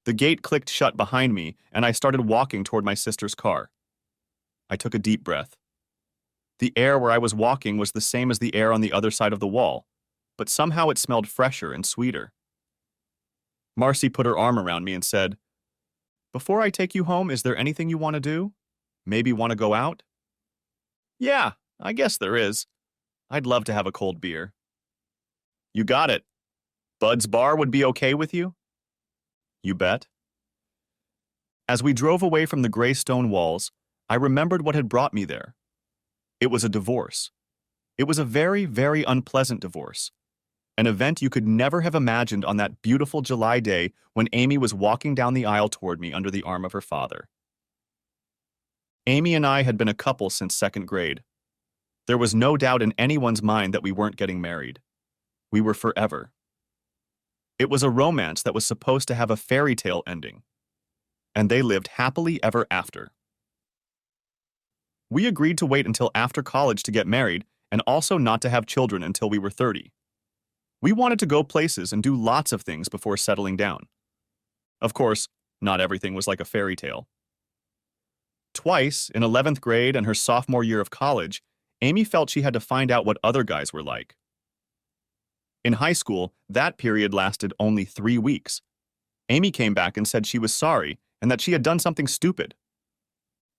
The gate clicked shut behind me, and I started walking toward my sister's car. I took a deep breath. The air where I was walking was the same as the air on the other side of the wall, but somehow it smelled fresher and sweeter. Marcy put her arm around me and said, "Before I take you home, is there anything you want to do? Maybe want to go out?" "Yeah, I guess there is. I'd love to have a cold beer." "You got it. Bud's Bar would be okay with you?" "You bet." As we drove away from the gray stone walls, I remembered what had brought me there. It was a divorce. It was a very, very unpleasant divorce. An event you could never have imagined on that beautiful July day when Amy was walking down the aisle toward me under the arm of her father. Amy and I had been a couple since second grade. There was no doubt in anyone's mind that we weren't getting married. We were forever. It was a romance that was supposed to have a fairy tale ending. And they lived happily ever after. We agreed to wait until after college to get married and also not to have children until we were 30. We wanted to go places and do lots of things before settling down. Of course, not everything was like a fairy tale. Twice, in 11th grade and her sophomore year of college, Amy felt she had to find out what other guys were like. In high school, that period lasted only 3 weeks. Amy came back and said she was sorry and that she had done something stupid.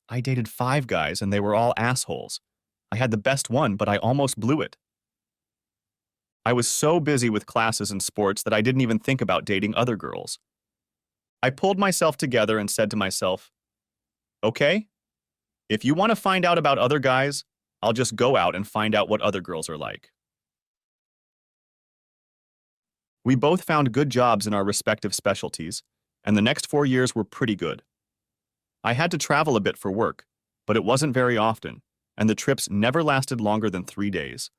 I dated 5 guys and they were all assholes. I had the best one, but I almost blew it. I was so busy with classes and sports that I didn't even think about dating other girls. I pulled myself together and said to myself, "Okay, if you want to find out about other guys, I'll just go out and find out what other girls are like." We both found good jobs in our respective specialties, and the next 4 years were pretty good. I had to travel a bit for work, but it wasn't very often, and the trips never lasted longer than 3 days.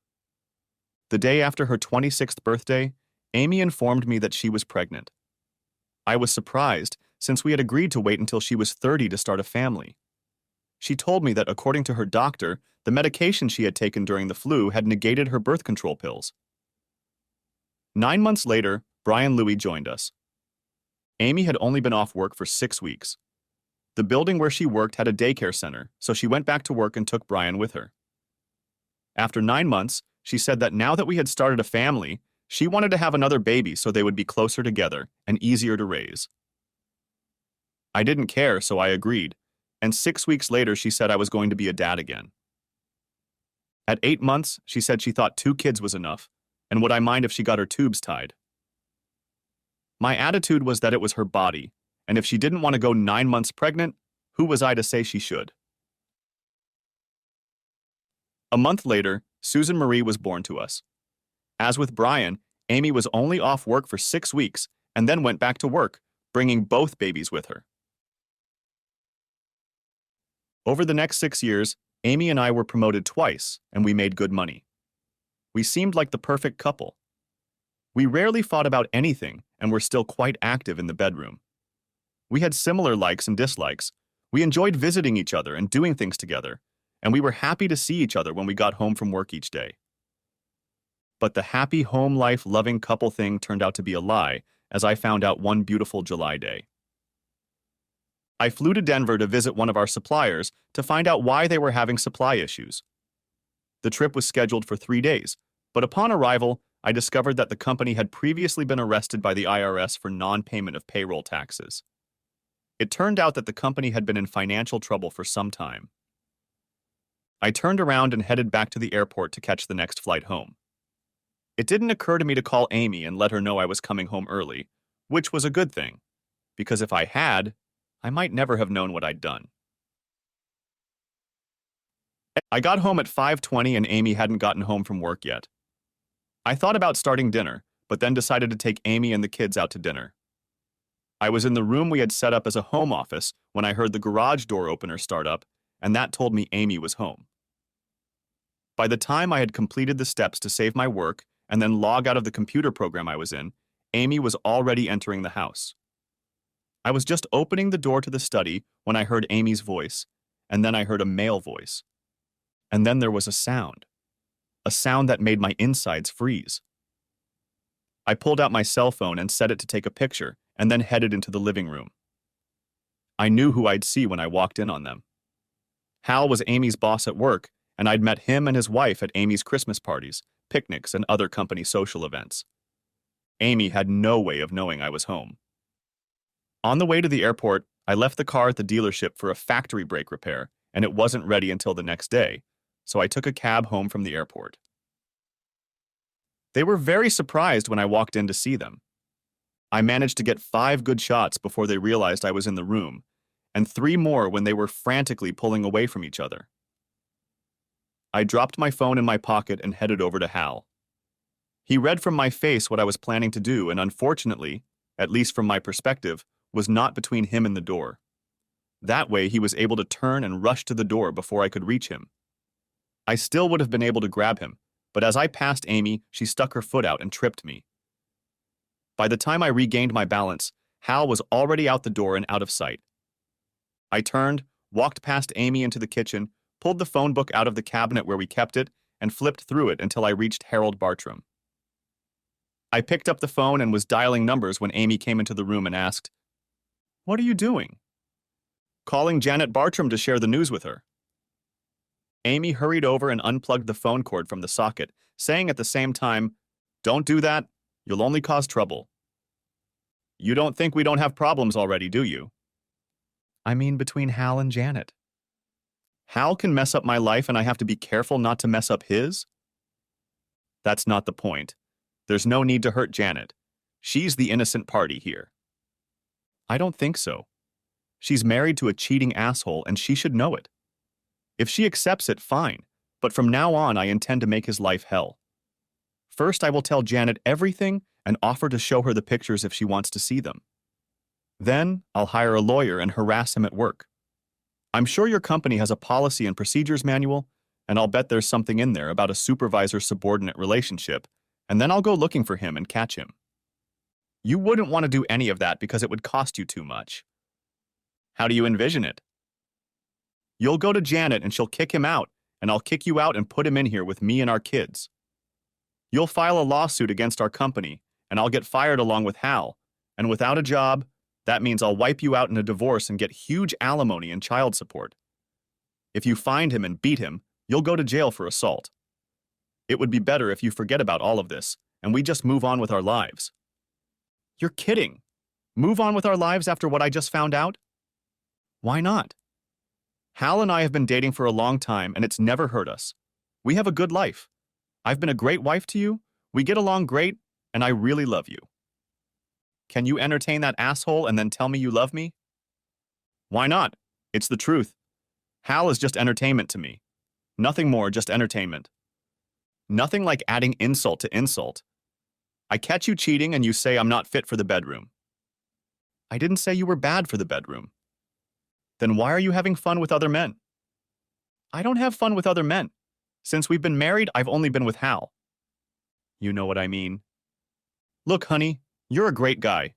The day after her 26th birthday, Amy informed me that she was pregnant. I was surprised, since we had agreed to wait until she was 30 to start a family. She told me that according to her doctor, the medication she had taken during the flu had negated her birth control pills. 9 months later, Brian Louie joined us. Amy had only been off work for 6 weeks. The building where she worked had a daycare center, so she went back to work and took Brian with her. After 9 months, she said that now that we had started a family, she wanted to have another baby so they would be closer together and easier to raise. I didn't care, so I agreed, and 6 weeks later she said I was going to be a dad again. At 8 months, she said she thought 2 kids was enough, and would I mind if she got her tubes tied? My attitude was that it was her body, and if she didn't want to go 9 months pregnant, who was I to say she should? A month later, Susan Marie was born to us. As with Brian, Amy was only off work for 6 weeks and then went back to work, bringing both babies with her. Over the next 6 years, Amy and I were promoted twice, and we made good money. We seemed like the perfect couple. We rarely fought about anything and were still quite active in the bedroom. We had similar likes and dislikes. We enjoyed visiting each other and doing things together, and we were happy to see each other when we got home from work each day. But the happy home life loving couple thing turned out to be a lie, as I found out one beautiful July day. I flew to Denver to visit one of our suppliers to find out why they were having supply issues. The trip was scheduled for 3 days, but upon arrival, I discovered that the company had previously been arrested by the IRS for non-payment of payroll taxes. It turned out that the company had been in financial trouble for some time. I turned around and headed back to the airport to catch the next flight home. It didn't occur to me to call Amy and let her know I was coming home early, which was a good thing, because if I had, I might never have known what I'd done. I got home at 5:20 and Amy hadn't gotten home from work yet. I thought about starting dinner, but then decided to take Amy and the kids out to dinner. I was in the room we had set up as a home office when I heard the garage door opener start up, and that told me Amy was home. By the time I had completed the steps to save my work and then log out of the computer program I was in, Amy was already entering the house. I was just opening the door to the study when I heard Amy's voice, and then I heard a male voice. And then there was a sound that made my insides freeze. I pulled out my cell phone and set it to take a picture, and then headed into the living room. I knew who I'd see when I walked in on them. Hal was Amy's boss at work, and I'd met him and his wife at Amy's Christmas parties, picnics, and other company social events. Amy had no way of knowing I was home. On the way to the airport, I left the car at the dealership for a factory brake repair, and it wasn't ready until the next day, so I took a cab home from the airport. They were very surprised when I walked in to see them. I managed to get 5 good shots before they realized I was in the room, and 3 more when they were frantically pulling away from each other. I dropped my phone in my pocket and headed over to Hal. He read from my face what I was planning to do, and unfortunately, at least from my perspective, was not between him and the door. That way, he was able to turn and rush to the door before I could reach him. I still would have been able to grab him, but as I passed Amy, she stuck her foot out and tripped me. By the time I regained my balance, Hal was already out the door and out of sight. I turned, walked past Amy into the kitchen, pulled the phone book out of the cabinet where we kept it, and flipped through it until I reached Harold Bartram. I picked up the phone and was dialing numbers when Amy came into the room and asked, "What are you doing?" "Calling Janet Bartram to share the news with her." Amy hurried over and unplugged the phone cord from the socket, saying at the same time, "Don't do that. You'll only cause trouble." "You don't think we don't have problems already, do you?" "I mean between Hal and Janet." "Hal can mess up my life and I have to be careful not to mess up his?" "That's not the point. There's no need to hurt Janet. She's the innocent party here." "I don't think so. She's married to a cheating asshole and she should know it. If she accepts it, fine, but from now on I intend to make his life hell. First, I will tell Janet everything and offer to show her the pictures if she wants to see them. Then, I'll hire a lawyer and harass him at work. I'm sure your company has a policy and procedures manual, and I'll bet there's something in there about a supervisor-subordinate relationship, and then I'll go looking for him and catch him. You wouldn't want to do any of that because it would cost you too much." "How do you envision it?" "You'll go to Janet and she'll kick him out, and I'll kick you out and put him in here with me and our kids. You'll file a lawsuit against our company, and I'll get fired along with Hal, and without a job, that means I'll wipe you out in a divorce and get huge alimony and child support. If you find him and beat him, you'll go to jail for assault. It would be better if you forget about all of this, and we just move on with our lives." "You're kidding. Move on with our lives after what I just found out?" "Why not? Hal and I have been dating for a long time, and it's never hurt us. We have a good life. I've been a great wife to you, we get along great, and I really love you. Can you entertain that asshole and then tell me you love me?" "Why not? It's the truth. Hal is just entertainment to me. Nothing more, just entertainment. Nothing like adding insult to insult. I catch you cheating and you say I'm not fit for the bedroom." "I didn't say you were bad for the bedroom." "Then why are you having fun with other men?" "I don't have fun with other men. Since we've been married, I've only been with Hal." "You know what I mean." "Look, honey, you're a great guy.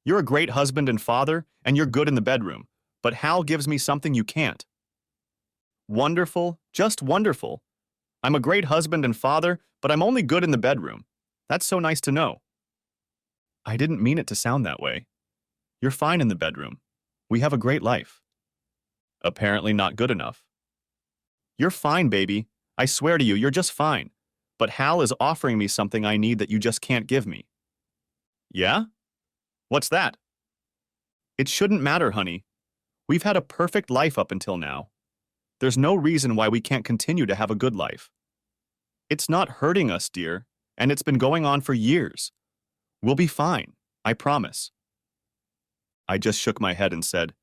You're a great husband and father, and you're good in the bedroom, but Hal gives me something you can't." "Wonderful, just wonderful. I'm a great husband and father, but I'm only good in the bedroom. That's so nice to know." "I didn't mean it to sound that way. You're fine in the bedroom. We have a great life." "Apparently not good enough." "You're fine, baby. I swear to you, you're just fine. But Hal is offering me something I need that you just can't give me." "Yeah? What's that?" "It shouldn't matter, honey. We've had a perfect life up until now. There's no reason why we can't continue to have a good life. It's not hurting us, dear, and it's been going on for years. We'll be fine, I promise." I just shook my head and said,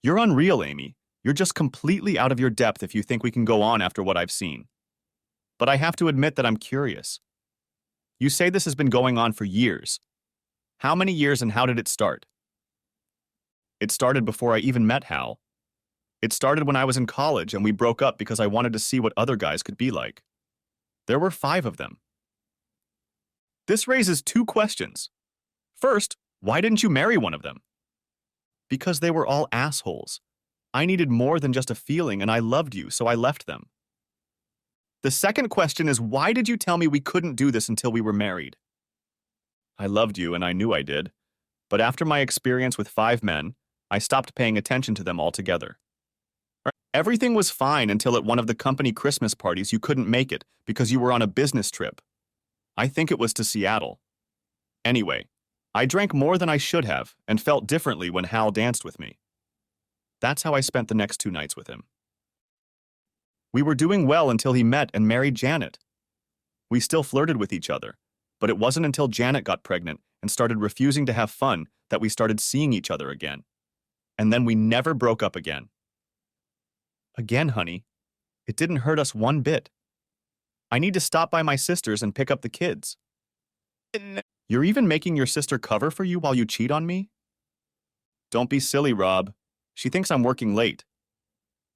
"You're unreal, Amy. You're just completely out of your depth if you think we can go on after what I've seen. But I have to admit that I'm curious. You say this has been going on for years. How many years and how did it start?" "It started before I even met Hal. It started when I was in college and we broke up because I wanted to see what other guys could be like. There were 5 of them." "This raises 2 questions. First, why didn't you marry one of them?" "Because they were all assholes. I needed more than just a feeling and I loved you, so I left them." "The second question is, why did you tell me we couldn't do this until we were married?" "I loved you and I knew I did. But after my experience with 5 men, I stopped paying attention to them altogether. Everything was fine until at one of the company Christmas parties you couldn't make it because you were on a business trip. I think it was to Seattle. Anyway, I drank more than I should have and felt differently when Hal danced with me. That's how I spent the next 2 nights with him. We were doing well until he met and married Janet. We still flirted with each other, but it wasn't until Janet got pregnant and started refusing to have fun that we started seeing each other again. And then we never broke up again. Again, honey, it didn't hurt us one bit. I need to stop by my sister's and pick up the kids. You're even making your sister cover for you while you cheat on me? Don't be silly, Rob. She thinks I'm working late.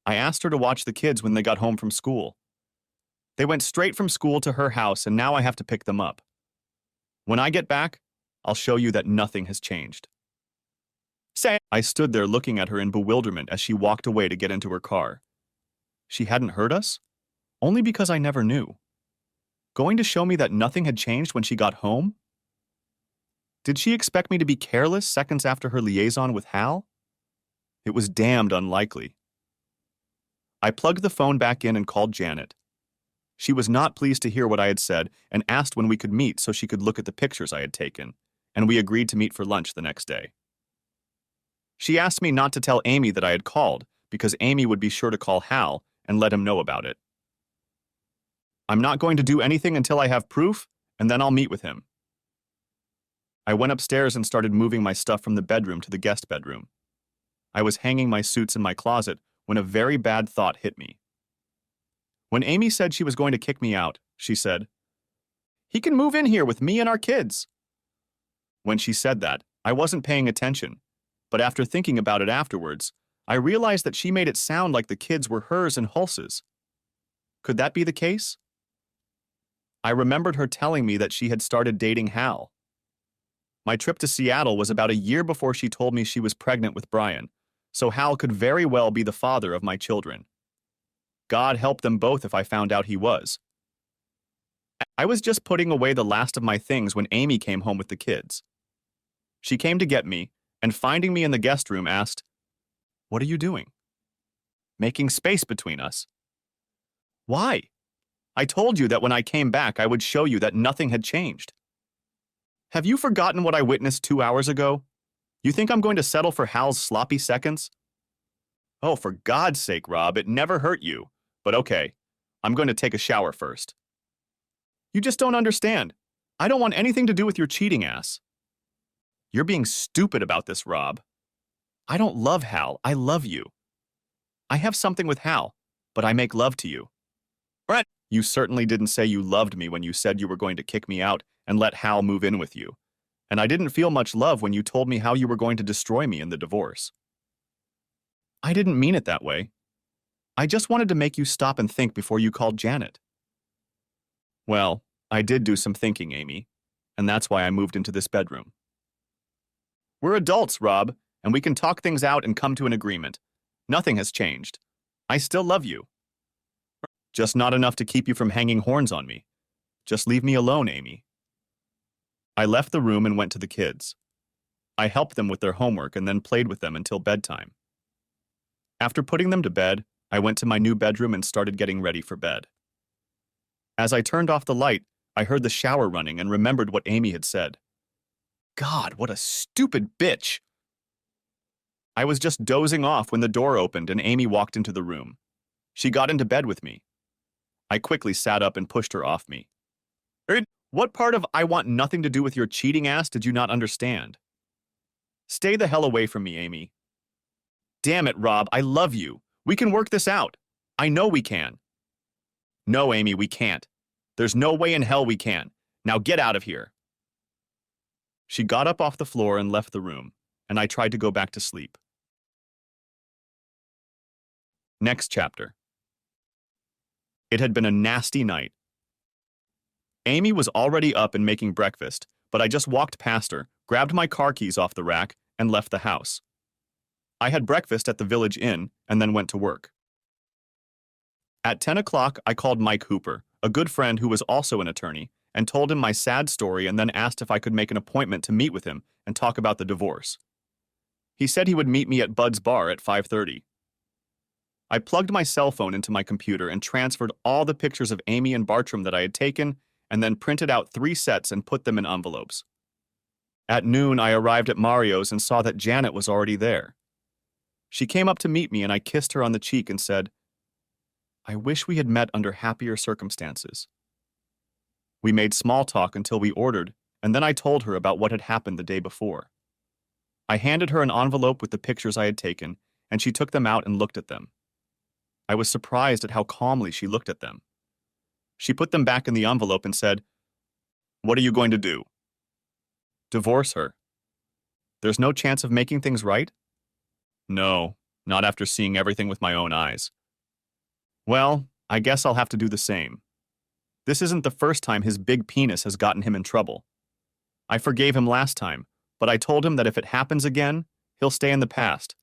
I asked her to watch the kids when they got home from school. They went straight from school to her house, and now I have to pick them up. When I get back, I'll show you that nothing has changed. I stood there looking at her in bewilderment as she walked away to get into her car. She hadn't heard us? Only because I never knew. Going to show me that nothing had changed when she got home? Did she expect me to be careless seconds after her liaison with Hal? It was damned unlikely. I plugged the phone back in and called Janet. She was not pleased to hear what I had said and asked when we could meet so she could look at the pictures I had taken, and we agreed to meet for lunch the next day. She asked me not to tell Amy that I had called because Amy would be sure to call Hal and let him know about it. I'm not going to do anything until I have proof, and then I'll meet with him. I went upstairs and started moving my stuff from the bedroom to the guest bedroom. I was hanging my suits in my closet when a very bad thought hit me. When Amy said she was going to kick me out, she said, "He can move in here with me and our kids." When she said that, I wasn't paying attention, but after thinking about it afterwards, I realized that she made it sound like the kids were hers and Hulse's. Could that be the case? I remembered her telling me that she had started dating Hal. My trip to Seattle was about a year before she told me she was pregnant with Brian, so Hal could very well be the father of my children. God help them both if I found out he was. I was just putting away the last of my things when Amy came home with the kids. She came to get me, and finding me in the guest room asked, "What are you doing?" "Making space between us." "Why? I told you that when I came back I would show you that nothing had changed." "Have you forgotten what I witnessed 2 hours ago? You think I'm going to settle for Hal's sloppy seconds?" "Oh, for God's sake, Rob, it never hurt you. But okay, I'm going to take a shower first." "You just don't understand. I don't want anything to do with your cheating ass." "You're being stupid about this, Rob. I don't love Hal, I love you. I have something with Hal, but I make love to you." "Brett, you certainly didn't say you loved me when you said you were going to kick me out and let Hal move in with you. And I didn't feel much love when you told me how you were going to destroy me in the divorce." "I didn't mean it that way. I just wanted to make you stop and think before you called Janet." "Well, I did do some thinking, Amy, and that's why I moved into this bedroom." "We're adults, Rob, and we can talk things out and come to an agreement. Nothing has changed. I still love you. Just not enough to keep you from hanging horns on me. Just leave me alone, Amy." I left the room and went to the kids. I helped them with their homework and then played with them until bedtime. After putting them to bed, I went to my new bedroom and started getting ready for bed. As I turned off the light, I heard the shower running and remembered what Amy had said. God, what a stupid bitch! I was just dozing off when the door opened and Amy walked into the room. She got into bed with me. I quickly sat up and pushed her off me. "What part of I want nothing to do with your cheating ass did you not understand?" "Stay the hell away from me, Amy." "Damn it, Rob, I love you. We can work this out. I know we can." "No, Amy, we can't. There's no way in hell we can. Now get out of here." She got up off the floor and left the room, and I tried to go back to sleep. Next chapter. It had been a nasty night. Amy was already up and making breakfast, but I just walked past her, grabbed my car keys off the rack, and left the house. I had breakfast at the Village Inn and then went to work. At 10 o'clock, I called Mike Hooper, a good friend who was also an attorney, and told him my sad story and then asked if I could make an appointment to meet with him and talk about the divorce. He said he would meet me at Bud's bar at 5:30. I plugged my cell phone into my computer and transferred all the pictures of Amy and Bartram that I had taken and then printed out 3 sets and put them in envelopes. At noon, I arrived at Mario's and saw that Janet was already there. She came up to meet me and I kissed her on the cheek and said, "I wish we had met under happier circumstances." We made small talk until we ordered, and then I told her about what had happened the day before. I handed her an envelope with the pictures I had taken, and she took them out and looked at them. I was surprised at how calmly she looked at them. She put them back in the envelope and said, "What are you going to do?" "Divorce her." "There's no chance of making things right?" "No, not after seeing everything with my own eyes." "Well, I guess I'll have to do the same. This isn't the first time his big penis has gotten him in trouble. I forgave him last time, but I told him that if it happens again, he'll stay in the past.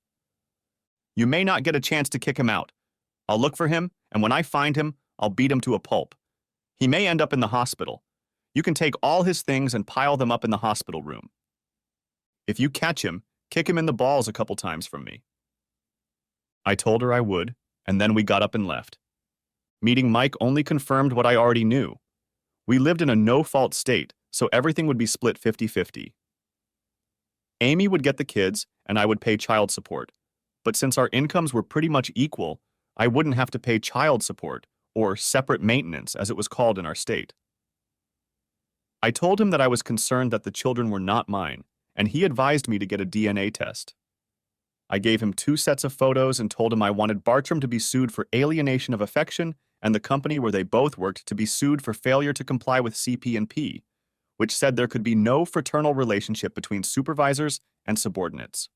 You may not get a chance to kick him out. I'll look for him, and when I find him, I'll beat him to a pulp. He may end up in the hospital. You can take all his things and pile them up in the hospital room. If you catch him, kick him in the balls a couple times from me." I told her I would, and then we got up and left. Meeting Mike only confirmed what I already knew. We lived in a no-fault state, so everything would be split 50-50. Amy would get the kids, and I would pay child support. But since our incomes were pretty much equal, I wouldn't have to pay child support, or separate maintenance as it was called in our state. I told him that I was concerned that the children were not mine, and he advised me to get a DNA test. I gave him 2 sets of photos and told him I wanted Bartram to be sued for alienation of affection and the company where they both worked to be sued for failure to comply with CP&P, which said there could be no fraternal relationship between supervisors and subordinates.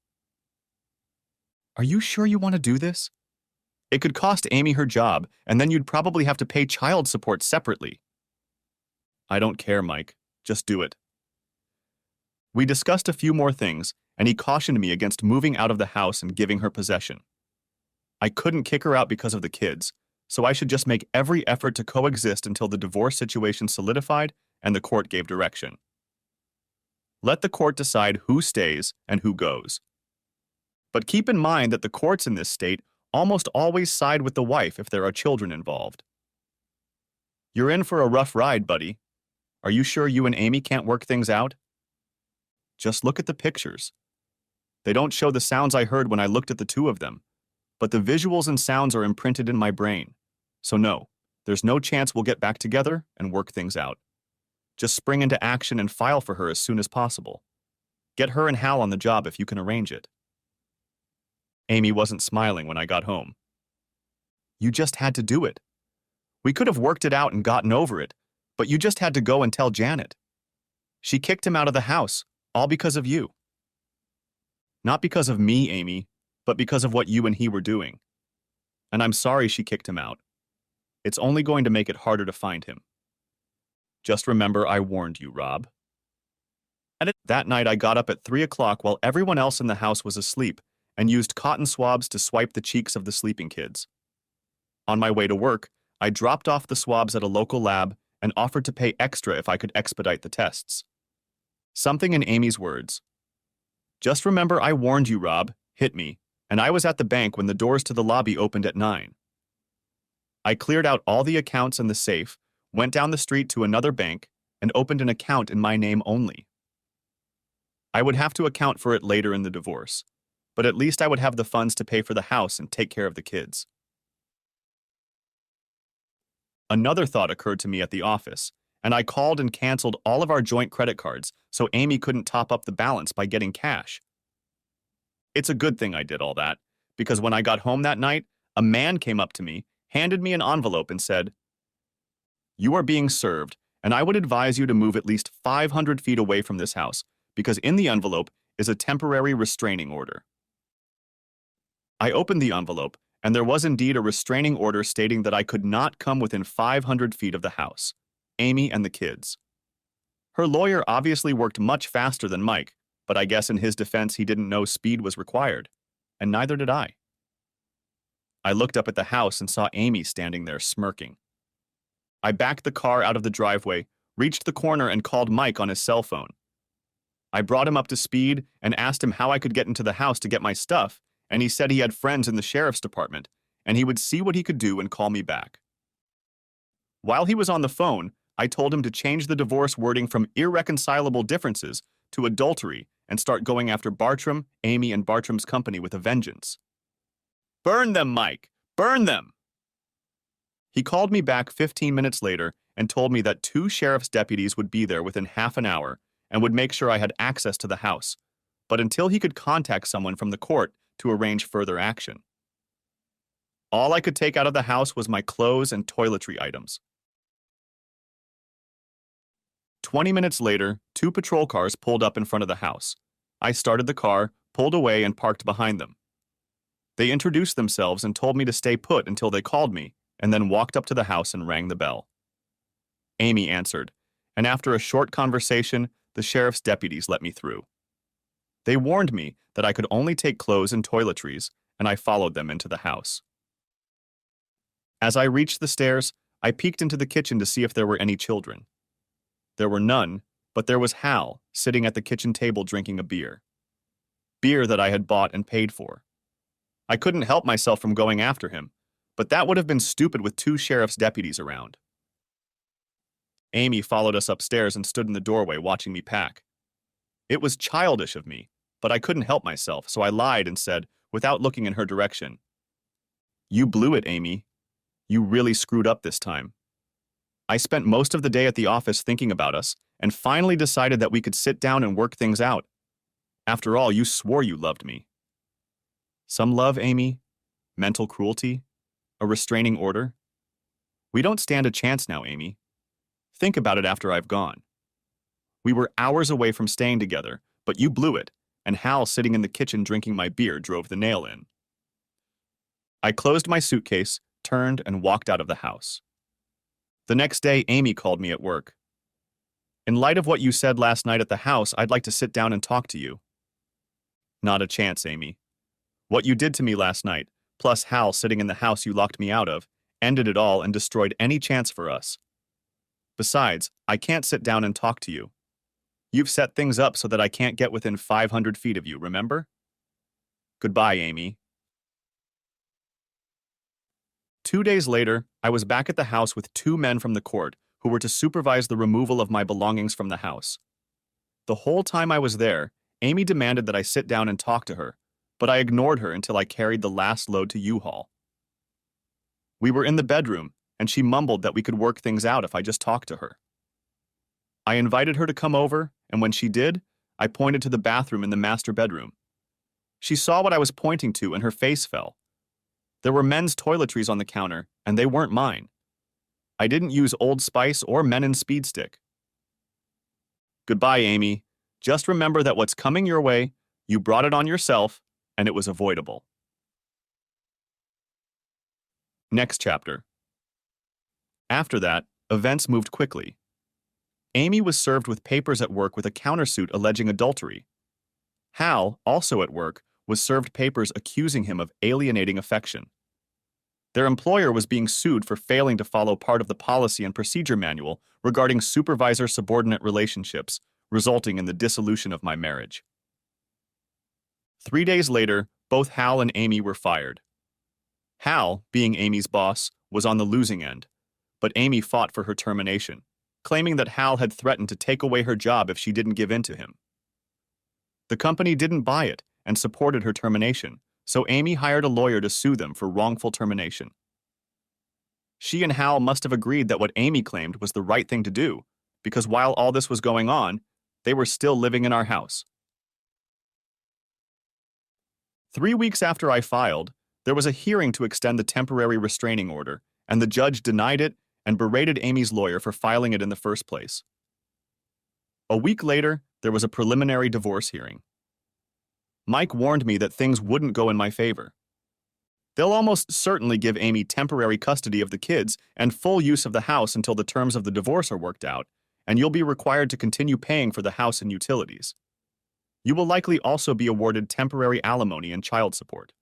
"Are you sure you want to do this? It could cost Amy her job, and then you'd probably have to pay child support separately." "I don't care, Mike. Just do it." We discussed a few more things, and he cautioned me against moving out of the house and giving her possession. I couldn't kick her out because of the kids, so I should just make every effort to coexist until the divorce situation solidified and the court gave direction. Let the court decide who stays and who goes. But keep in mind that the courts in this state almost always side with the wife if there are children involved. "You're in for a rough ride, buddy. Are you sure you and Amy can't work things out?" "Just look at the pictures. They don't show the sounds I heard when I looked at the 2 of them, but the visuals and sounds are imprinted in my brain. So no, there's no chance we'll get back together and work things out. Just spring into action and file for her as soon as possible. Get her and Hal on the job if you can arrange it." Amy wasn't smiling when I got home. "You just had to do it. We could have worked it out and gotten over it, but you just had to go and tell Janet. She kicked him out of the house, all because of you." "Not because of me, Amy, but because of what you and he were doing. And I'm sorry she kicked him out. It's only going to make it harder to find him. Just remember I warned you, Rob." And that night I got up at 3 o'clock while everyone else in the house was asleep and used cotton swabs to swipe the cheeks of the sleeping kids. On my way to work, I dropped off the swabs at a local lab and offered to pay extra if I could expedite the tests. Something in Amy's words, "Just remember I warned you, Rob," hit me, and I was at the bank when the doors to the lobby opened at 9. I cleared out all the accounts in the safe, went down the street to another bank, and opened an account in my name only. I would have to account for it later in the divorce, but at least I would have the funds to pay for the house and take care of the kids. Another thought occurred to me at the office, and I called and canceled all of our joint credit cards so Amy couldn't top up the balance by getting cash. It's a good thing I did all that, because when I got home that night, a man came up to me, handed me an envelope and said, "You are being served, and I would advise you to move at least 500 feet away from this house, because in the envelope is a temporary restraining order." I opened the envelope, and there was indeed a restraining order stating that I could not come within 500 feet of the house, Amy and the kids. Her lawyer obviously worked much faster than Mike, but I guess in his defense he didn't know speed was required, and neither did I. I looked up at the house and saw Amy standing there smirking. I backed the car out of the driveway, reached the corner and called Mike on his cell phone. I brought him up to speed and asked him how I could get into the house to get my stuff, and he said he had friends in the sheriff's department, and he would see what he could do and call me back. While he was on the phone, I told him to change the divorce wording from irreconcilable differences to adultery and start going after Bartram, Amy, and Bartram's company with a vengeance. Burn them, Mike! Burn them! He called me back 15 minutes later and told me that 2 sheriff's deputies would be there within half an hour and would make sure I had access to the house, but until he could contact someone from the court to arrange further action. All I could take out of the house was my clothes and toiletry items. 20 minutes later, 2 patrol cars pulled up in front of the house. I started the car, pulled away, and parked behind them. They introduced themselves and told me to stay put until they called me, and then walked up to the house and rang the bell. Amy answered, and after a short conversation, the sheriff's deputies let me through. They warned me that I could only take clothes and toiletries, and I followed them into the house. As I reached the stairs, I peeked into the kitchen to see if there were any children. There were none, but there was Hal sitting at the kitchen table drinking a beer. Beer that I had bought and paid for. I couldn't help myself from going after him, but that would have been stupid with 2 sheriff's deputies around. Amy followed us upstairs and stood in the doorway watching me pack. It was childish of me, but I couldn't help myself, so I lied and said, without looking in her direction, "You blew it, Amy. You really screwed up this time. I spent most of the day at the office thinking about us and finally decided that we could sit down and work things out. After all, you swore you loved me." Some love, Amy? Mental cruelty? A restraining order? We don't stand a chance now, Amy. Think about it after I've gone. We were hours away from staying together, but you blew it, and Hal sitting in the kitchen drinking my beer drove the nail in. I closed my suitcase, turned, and walked out of the house. The next day, Amy called me at work. "In light of what you said last night at the house, I'd like to sit down and talk to you." Not a chance, Amy. What you did to me last night, plus Hal sitting in the house you locked me out of, ended it all and destroyed any chance for us. Besides, I can't sit down and talk to you. You've set things up so that I can't get within 500 feet of you, remember? Goodbye, Amy. 2 days later, I was back at the house with 2 men from the court who were to supervise the removal of my belongings from the house. The whole time I was there, Amy demanded that I sit down and talk to her, but I ignored her until I carried the last load to U-Haul. We were in the bedroom, and she mumbled that we could work things out if I just talked to her. I invited her to come over, and when she did, I pointed to the bathroom in the master bedroom. She saw what I was pointing to, and her face fell. There were men's toiletries on the counter, and they weren't mine. I didn't use Old Spice or Men in Speed Stick. Goodbye, Amy. Just remember that what's coming your way, you brought it on yourself, and it was avoidable. Next chapter. After that, events moved quickly. Amy was served with papers at work with a countersuit alleging adultery. Hal, also at work, was served papers accusing him of alienating affection. Their employer was being sued for failing to follow part of the policy and procedure manual regarding supervisor-subordinate relationships, resulting in the dissolution of my marriage. 3 days later, both Hal and Amy were fired. Hal, being Amy's boss, was on the losing end, but Amy fought for her termination, claiming that Hal had threatened to take away her job if she didn't give in to him. The company didn't buy it and supported her termination, so Amy hired a lawyer to sue them for wrongful termination. She and Hal must have agreed that what Amy claimed was the right thing to do, because while all this was going on, they were still living in our house. 3 weeks after I filed, there was a hearing to extend the temporary restraining order, and the judge denied it and berated Amy's lawyer for filing it in the first place. A week later, there was a preliminary divorce hearing. Mike warned me that things wouldn't go in my favor. They'll almost certainly give Amy temporary custody of the kids and full use of the house until the terms of the divorce are worked out, and you'll be required to continue paying for the house and utilities. You will likely also be awarded temporary alimony and child support.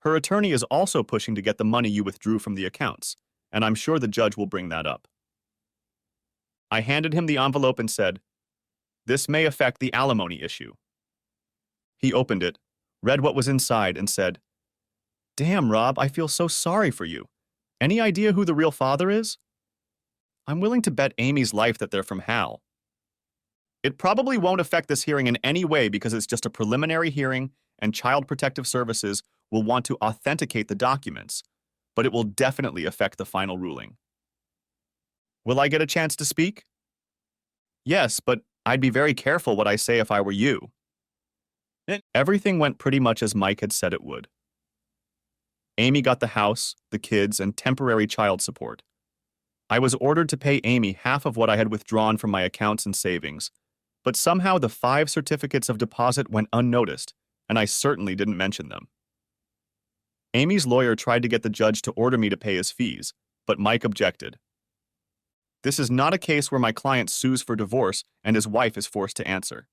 Her attorney is also pushing to get the money you withdrew from the accounts, and I'm sure the judge will bring that up. I handed him the envelope and said, "This may affect the alimony issue." He opened it, read what was inside, and said, "Damn, Rob, I feel so sorry for you. Any idea who the real father is? I'm willing to bet Amy's life that they're from Hal. It probably won't affect this hearing in any way because it's just a preliminary hearing and Child Protective Services will want to authenticate the documents, but it will definitely affect the final ruling." Will I get a chance to speak? Yes, but I'd be very careful what I say if I were you. Everything went pretty much as Mike had said it would. Amy got the house, the kids, and temporary child support. I was ordered to pay Amy half of what I had withdrawn from my accounts and savings, but somehow the 5 certificates of deposit went unnoticed, and I certainly didn't mention them. Amy's lawyer tried to get the judge to order me to pay his fees, but Mike objected. This is not a case where my client sues for divorce and his wife is forced to answer.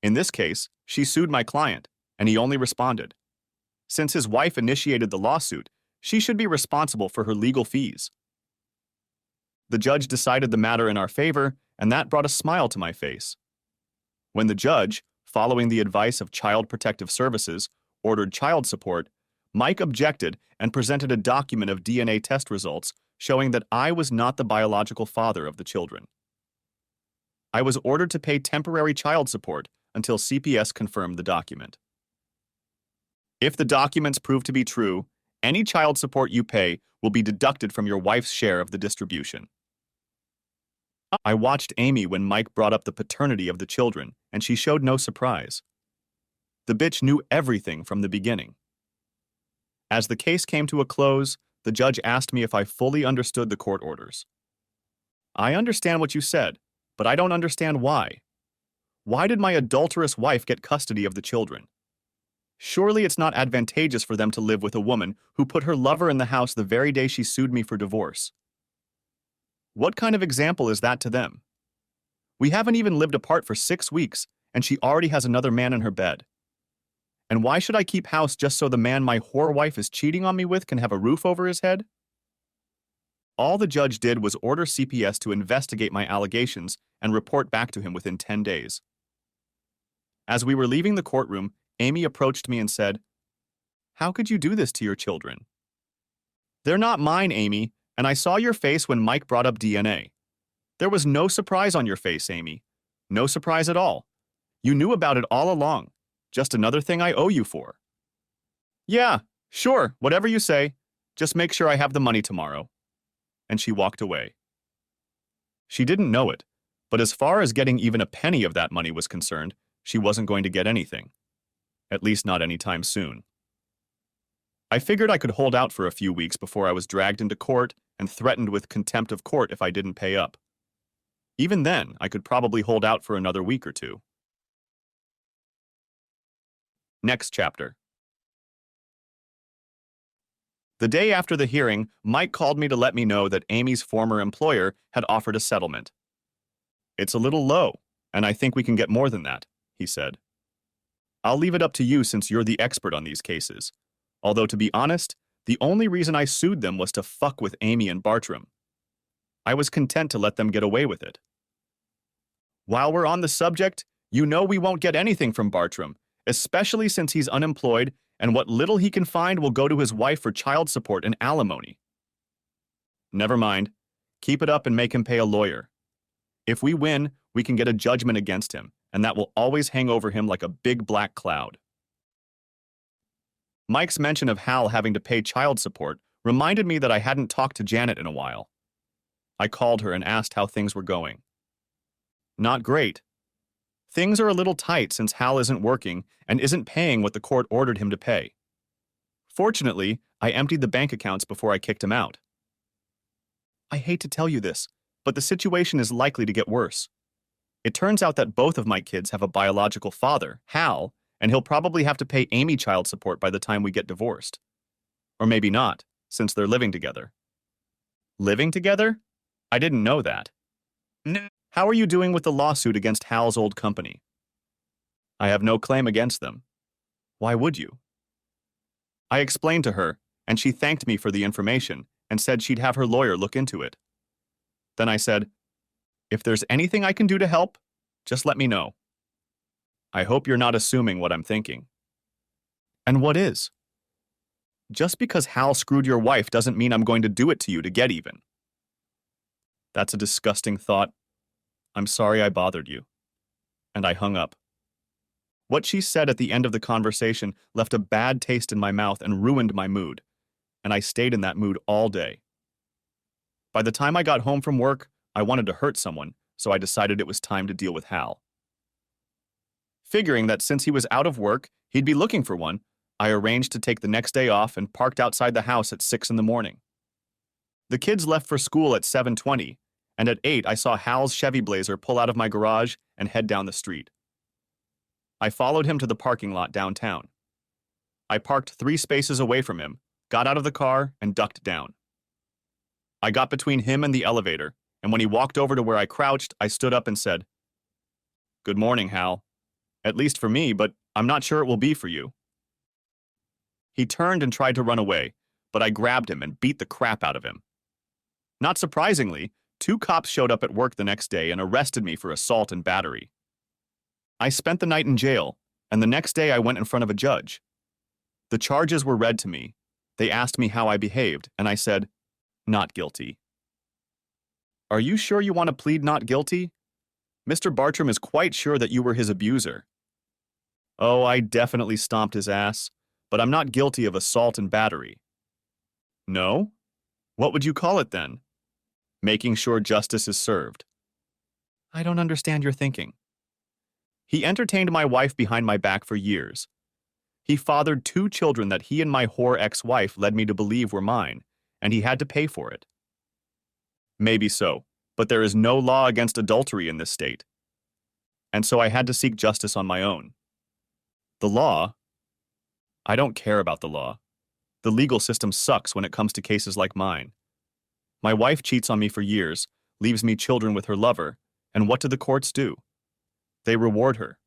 In this case, she sued my client, and he only responded. Since his wife initiated the lawsuit, she should be responsible for her legal fees. The judge decided the matter in our favor, and that brought a smile to my face. When the judge, following the advice of Child Protective Services, ordered child support, Mike objected and presented a document of DNA test results showing that I was not the biological father of the children. I was ordered to pay temporary child support until CPS confirmed the document. If the documents prove to be true, any child support you pay will be deducted from your wife's share of the distribution. I watched Amy when Mike brought up the paternity of the children, and she showed no surprise. The bitch knew everything from the beginning. As the case came to a close, the judge asked me if I fully understood the court orders. I understand what you said, but I don't understand why. Why did my adulterous wife get custody of the children? Surely it's not advantageous for them to live with a woman who put her lover in the house the very day she sued me for divorce. What kind of example is that to them? We haven't even lived apart for 6 weeks, and she already has another man in her bed. And why should I keep house just so the man my whore wife is cheating on me with can have a roof over his head? All the judge did was order CPS to investigate my allegations and report back to him within 10 days. As we were leaving the courtroom, Amy approached me and said, "How could you do this to your children?" "They're not mine, Amy, and I saw your face when Mike brought up DNA. There was no surprise on your face, Amy. No surprise at all. You knew about it all along. Just another thing I owe you for." "Yeah, sure, whatever you say. Just make sure I have the money tomorrow." And she walked away. She didn't know it, but as far as getting even a penny of that money was concerned, she wasn't going to get anything. At least not anytime soon. I figured I could hold out for a few weeks before I was dragged into court and threatened with contempt of court if I didn't pay up. Even then, I could probably hold out for another week or two. Next chapter. The day after the hearing, Mike called me to let me know that Amy's former employer had offered a settlement. "It's a little low, and I think we can get more than that," he said. "I'll leave it up to you since you're the expert on these cases. Although, to be honest, the only reason I sued them was to fuck with Amy and Bartram. I was content to let them get away with it. While we're on the subject, you know we won't get anything from Bartram, especially since he's unemployed and what little he can find will go to his wife for child support and alimony." "Never mind. Keep it up and make him pay a lawyer. If we win, we can get a judgment against him, and that will always hang over him like a big black cloud." Mike's mention of Hal having to pay child support reminded me that I hadn't talked to Janet in a while. I called her and asked how things were going. "Not great. Things are a little tight since Hal isn't working and isn't paying what the court ordered him to pay. Fortunately, I emptied the bank accounts before I kicked him out. I hate to tell you this, but the situation is likely to get worse. It turns out that both of my kids have a biological father, Hal, and he'll probably have to pay Amy child support by the time we get divorced. Or maybe not, since they're living together." "Living together? I didn't know that. No. How are you doing with the lawsuit against Hal's old company?" "I have no claim against them." "Why would you?" I explained to her, and she thanked me for the information and said she'd have her lawyer look into it. Then I said, If there's anything I can do to help, just let me know. I hope you're not assuming what I'm thinking. And what is? Just because Hal screwed your wife doesn't mean I'm going to do it to you to get even. That's a disgusting thought. I'm sorry I bothered you. And I hung up. What she said at the end of the conversation left a bad taste in my mouth and ruined my mood, and I stayed in that mood all day. By the time I got home from work, I wanted to hurt someone, so I decided it was time to deal with Hal. Figuring that since he was out of work, he'd be looking for one, I arranged to take the next day off and parked outside the house at 6 in the morning. The kids left for school at 7:20, and at 8 I saw Hal's Chevy Blazer pull out of my garage and head down the street. I followed him to the parking lot downtown. I parked 3 spaces away from him, got out of the car, and ducked down. I got between him and the elevator, and when he walked over to where I crouched, I stood up and said, "Good morning, Hal. At least for me, but I'm not sure it will be for you." He turned and tried to run away, but I grabbed him and beat the crap out of him. Not surprisingly, 2 cops showed up at work the next day and arrested me for assault and battery. I spent the night in jail, and the next day I went in front of a judge. The charges were read to me. They asked me how I behaved, and I said, "Not guilty." "Are you sure you want to plead not guilty? Mr. Bartram is quite sure that you were his abuser." "Oh, I definitely stomped his ass, but I'm not guilty of assault and battery." "No? What would you call it then?" "Making sure justice is served." "I don't understand your thinking." He entertained my wife behind my back for years. He fathered 2 children that he and my whore ex-wife led me to believe were mine, and he had to pay for it. Maybe so, but there is no law against adultery in this state. And so I had to seek justice on my own. The law? I don't care about the law. The legal system sucks when it comes to cases like mine. My wife cheats on me for years, leaves me children with her lover, and what do the courts do? They reward her.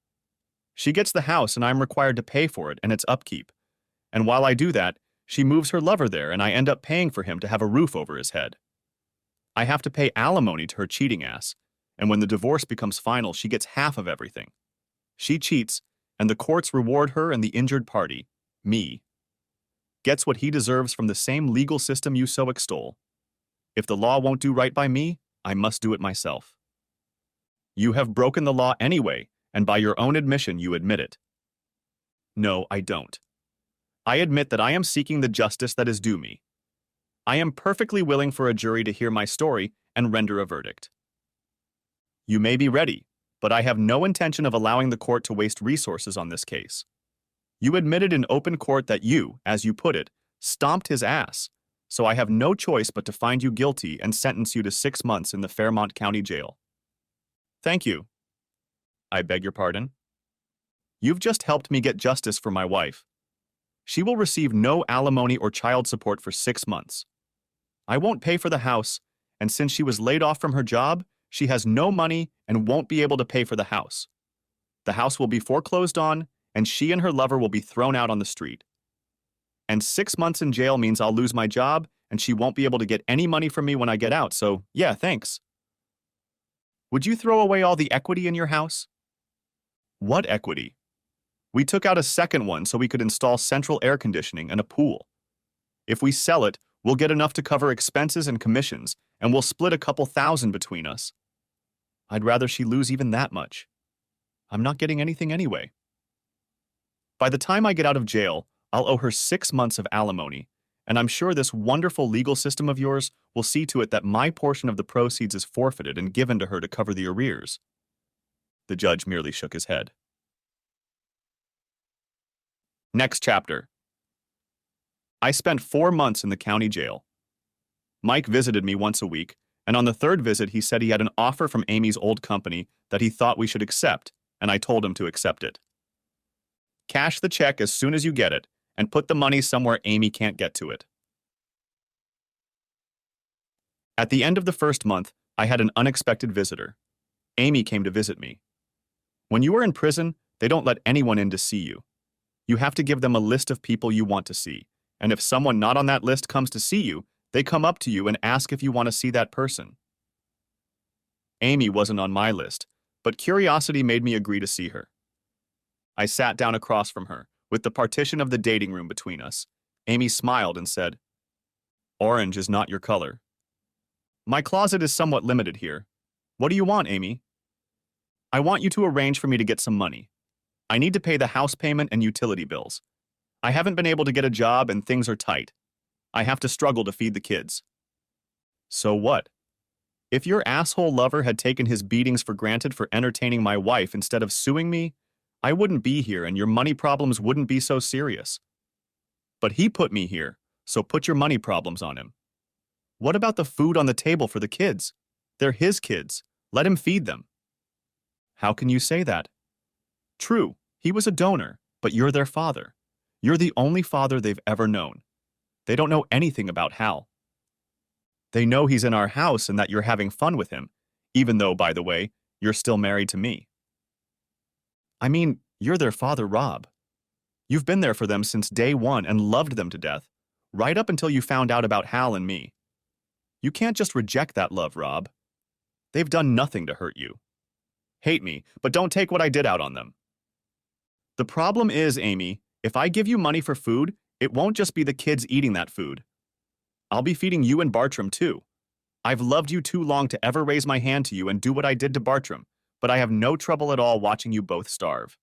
She gets the house and I'm required to pay for it and its upkeep. And while I do that, she moves her lover there and I end up paying for him to have a roof over his head. I have to pay alimony to her cheating ass, and when the divorce becomes final, she gets half of everything. She cheats, and the courts reward her and the injured party, me, gets what he deserves from the same legal system you so extol. If the law won't do right by me, I must do it myself. You have broken the law anyway, and by your own admission you admit it. No, I don't. I admit that I am seeking the justice that is due me. I am perfectly willing for a jury to hear my story and render a verdict. You may be ready, but I have no intention of allowing the court to waste resources on this case. You admitted in open court that you, as you put it, stomped his ass, so I have no choice but to find you guilty and sentence you to 6 months in the Fairmont County Jail. Thank you. I beg your pardon? You've just helped me get justice for my wife. She will receive no alimony or child support for 6 months. I won't pay for the house, and since she was laid off from her job, she has no money and won't be able to pay for the house. The house will be foreclosed on, and she and her lover will be thrown out on the street. And 6 months in jail means I'll lose my job, and she won't be able to get any money from me when I get out, so yeah, thanks. Would you throw away all the equity in your house? What equity? We took out a second one so we could install central air conditioning and a pool. If we sell it, we'll get enough to cover expenses and commissions, and we'll split a couple thousand between us. I'd rather she lose even that much. I'm not getting anything anyway. By the time I get out of jail, I'll owe her 6 months of alimony, and I'm sure this wonderful legal system of yours will see to it that my portion of the proceeds is forfeited and given to her to cover the arrears. The judge merely shook his head. Next chapter. I spent 4 months in the county jail. Mike visited me once a week, and on the 3rd visit he said he had an offer from Amy's old company that he thought we should accept, and I told him to accept it. Cash the check as soon as you get it, and put the money somewhere Amy can't get to it. At the end of the 1st month, I had an unexpected visitor. Amy came to visit me. When you are in prison, they don't let anyone in to see you. You have to give them a list of people you want to see, and if someone not on that list comes to see you, they come up to you and ask if you want to see that person. Amy wasn't on my list, but curiosity made me agree to see her. I sat down across from her, with the partition of the dating room between us. Amy smiled and said, "Orange is not your color." "My closet is somewhat limited here. What do you want, Amy?" "I want you to arrange for me to get some money. I need to pay the house payment and utility bills. I haven't been able to get a job and things are tight. I have to struggle to feed the kids." "So what? If your asshole lover had taken his beatings for granted for entertaining my wife instead of suing me, I wouldn't be here and your money problems wouldn't be so serious. But he put me here, so put your money problems on him. What about the food on the table for the kids? They're his kids. Let him feed them." "How can you say that?" "True, he was a donor, but you're their father. You're the only father they've ever known. They don't know anything about Hal. They know he's in our house and that you're having fun with him, even though, by the way, you're still married to me. I mean, you're their father, Rob. You've been there for them since day one and loved them to death, right up until you found out about Hal and me. You can't just reject that love, Rob. They've done nothing to hurt you. Hate me, but don't take what I did out on them. The problem is, Amy, if I give you money for food, it won't just be the kids eating that food. I'll be feeding you and Bartram, too. I've loved you too long to ever raise my hand to you and do what I did to Bartram, but I have no trouble at all watching you both starve.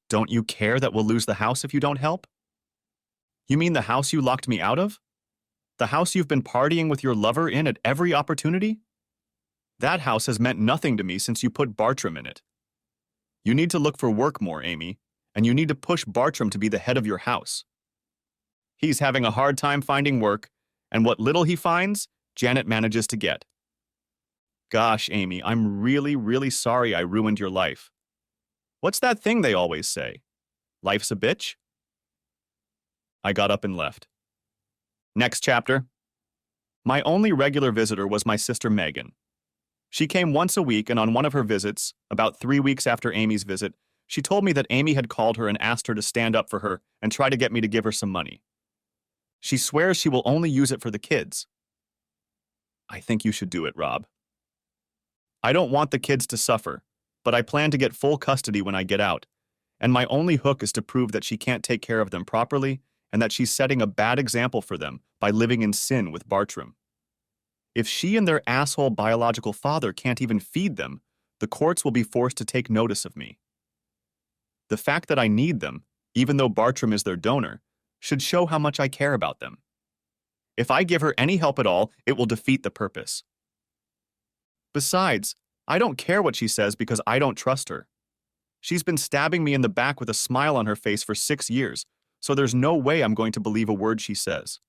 Don't you care that we'll lose the house if you don't help? You mean the house you locked me out of? The house you've been partying with your lover in at every opportunity? That house has meant nothing to me since you put Bartram in it. You need to look for work more, Amy, and you need to push Bartram to be the head of your house. He's having a hard time finding work, and what little he finds, Janet manages to get. Gosh, Amy, I'm really, really sorry I ruined your life. What's that thing they always say? Life's a bitch? I got up and left. Next chapter. My only regular visitor was my sister Megan. She came once a week, and on one of her visits, about 3 weeks after Amy's visit, she told me that Amy had called her and asked her to stand up for her and try to get me to give her some money. She swears she will only use it for the kids. I think you should do it, Rob. I don't want the kids to suffer, but I plan to get full custody when I get out, and my only hook is to prove that she can't take care of them properly and that she's setting a bad example for them by living in sin with Bartram. If she and their asshole biological father can't even feed them, the courts will be forced to take notice of me. The fact that I need them, even though Bartram is their donor, should show how much I care about them. If I give her any help at all, it will defeat the purpose. Besides, I don't care what she says because I don't trust her. She's been stabbing me in the back with a smile on her face for 6 years, so there's no way I'm going to believe a word she says.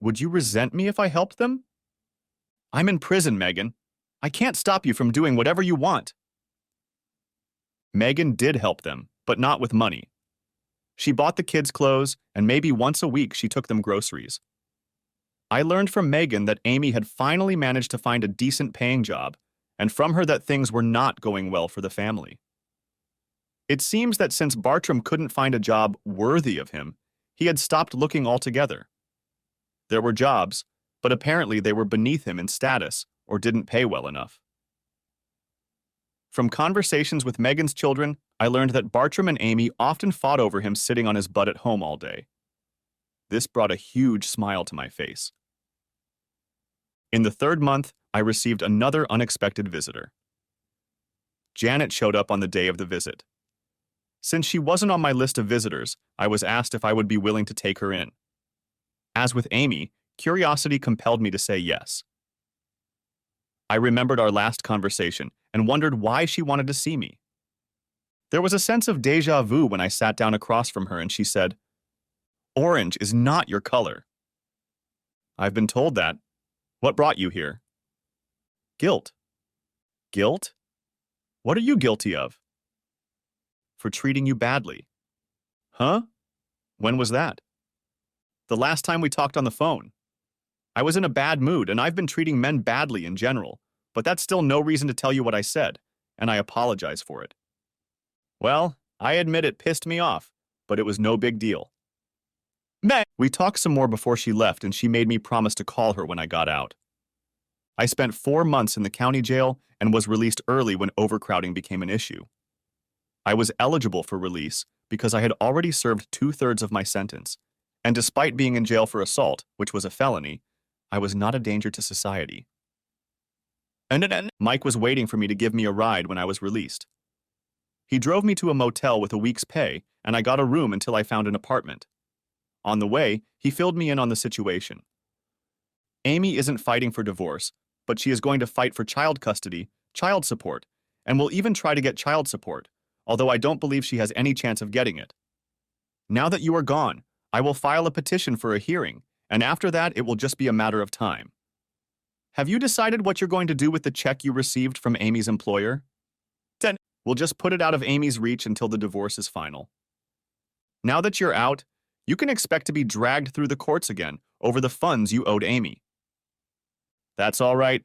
Would you resent me if I helped them? I'm in prison, Megan. I can't stop you from doing whatever you want. Megan did help them, but not with money. She bought the kids clothes, and maybe once a week she took them groceries. I learned from Megan that Amy had finally managed to find a decent paying job, and from her that things were not going well for the family. It seems that since Bartram couldn't find a job worthy of him, he had stopped looking altogether. There were jobs, but apparently they were beneath him in status or didn't pay well enough. From conversations with Megan's children, I learned that Bartram and Amy often fought over him sitting on his butt at home all day. This brought a huge smile to my face. In the 3rd month, I received another unexpected visitor. Janet showed up on the day of the visit. Since she wasn't on my list of visitors, I was asked if I would be willing to take her in. As with Amy, curiosity compelled me to say yes. I remembered our last conversation and wondered why she wanted to see me. There was a sense of déjà vu when I sat down across from her and she said, "Orange is not your color." I've been told that. What brought you here? Guilt. Guilt? What are you guilty of? For treating you badly. Huh? When was that? The last time we talked on the phone. I was in a bad mood, and I've been treating men badly in general, but that's still no reason to tell you what I said, and I apologize for it. Well, I admit it pissed me off, but it was no big deal. We talked some more before she left, and she made me promise to call her when I got out. I spent 4 months in the county jail and was released early when overcrowding became an issue. I was eligible for release because I had already served 2/3 of my sentence, and despite being in jail for assault, which was a felony, I was not a danger to society. And then Mike was waiting for me to give me a ride when I was released. He drove me to a motel with a week's pay, and I got a room until I found an apartment. On the way, he filled me in on the situation. Amy isn't fighting for divorce, but she is going to fight for child custody, child support, and will even try to get child support, although I don't believe she has any chance of getting it. Now that you are gone, I will file a petition for a hearing, and after that it will just be a matter of time. Have you decided what you're going to do with the check you received from Amy's employer? 10. We'll just put it out of Amy's reach until the divorce is final. Now that you're out, you can expect to be dragged through the courts again over the funds you owed Amy. That's all right.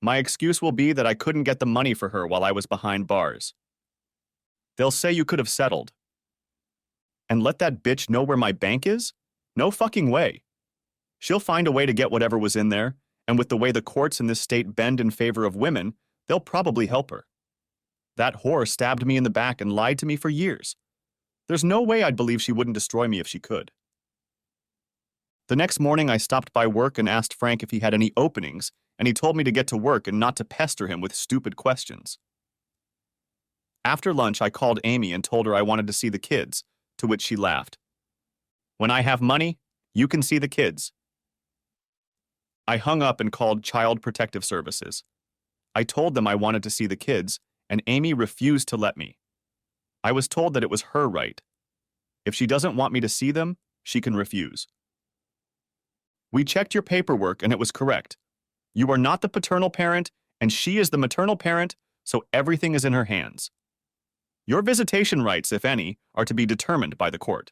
My excuse will be that I couldn't get the money for her while I was behind bars. They'll say you could have settled. And let that bitch know where my bank is? No fucking way. She'll find a way to get whatever was in there, and with the way the courts in this state bend in favor of women, they'll probably help her. That whore stabbed me in the back and lied to me for years. There's no way I'd believe she wouldn't destroy me if she could. The next morning, I stopped by work and asked Frank if he had any openings, and he told me to get to work and not to pester him with stupid questions. After lunch, I called Amy and told her I wanted to see the kids, to which she laughed. When I have money, you can see the kids. I hung up and called Child Protective Services. I told them I wanted to see the kids, and Amy refused to let me. I was told that it was her right. If she doesn't want me to see them, she can refuse. We checked your paperwork and it was correct. You are not the paternal parent, and she is the maternal parent, so everything is in her hands. Your visitation rights, if any, are to be determined by the court.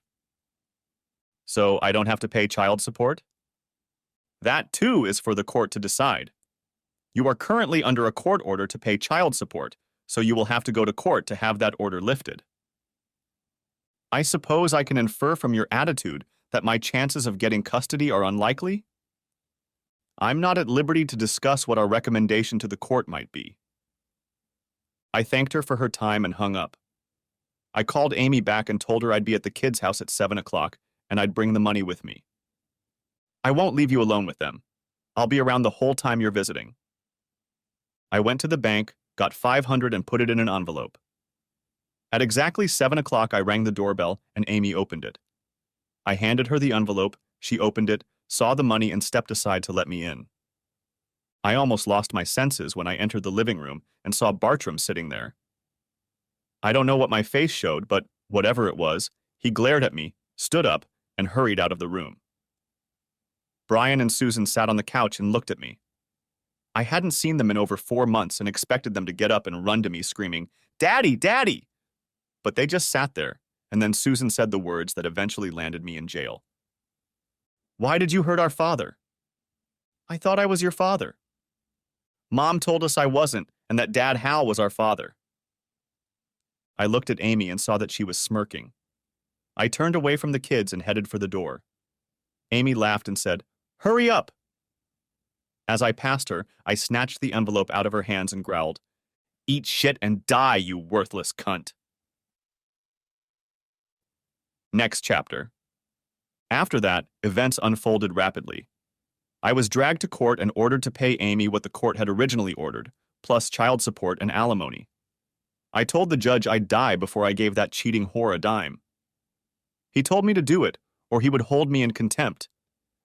So I don't have to pay child support? That, too, is for the court to decide. You are currently under a court order to pay child support, so you will have to go to court to have that order lifted. I suppose I can infer from your attitude that my chances of getting custody are unlikely? I'm not at liberty to discuss what our recommendation to the court might be. I thanked her for her time and hung up. I called Amy back and told her I'd be at the kids' house at 7 o'clock and I'd bring the money with me. I won't leave you alone with them. I'll be around the whole time you're visiting. I went to the bank, got $500 and put it in an envelope. At exactly 7 o'clock, I rang the doorbell and Amy opened it. I handed her the envelope, she opened it, saw the money and stepped aside to let me in. I almost lost my senses when I entered the living room and saw Bartram sitting there. I don't know what my face showed, but whatever it was, he glared at me, stood up, and hurried out of the room. Brian and Susan sat on the couch and looked at me. I hadn't seen them in over 4 months and expected them to get up and run to me screaming, "Daddy, Daddy!" But they just sat there, and then Susan said the words that eventually landed me in jail. "Why did you hurt our father?" "I thought I was your father." "Mom told us I wasn't, and that Dad Hal was our father." I looked at Amy and saw that she was smirking. I turned away from the kids and headed for the door. Amy laughed and said, "Hurry up!" As I passed her, I snatched the envelope out of her hands and growled, "Eat shit and die, you worthless cunt." Next chapter. After that, events unfolded rapidly. I was dragged to court and ordered to pay Amy what the court had originally ordered, plus child support and alimony. I told the judge I'd die before I gave that cheating whore a dime. He told me to do it, or he would hold me in contempt,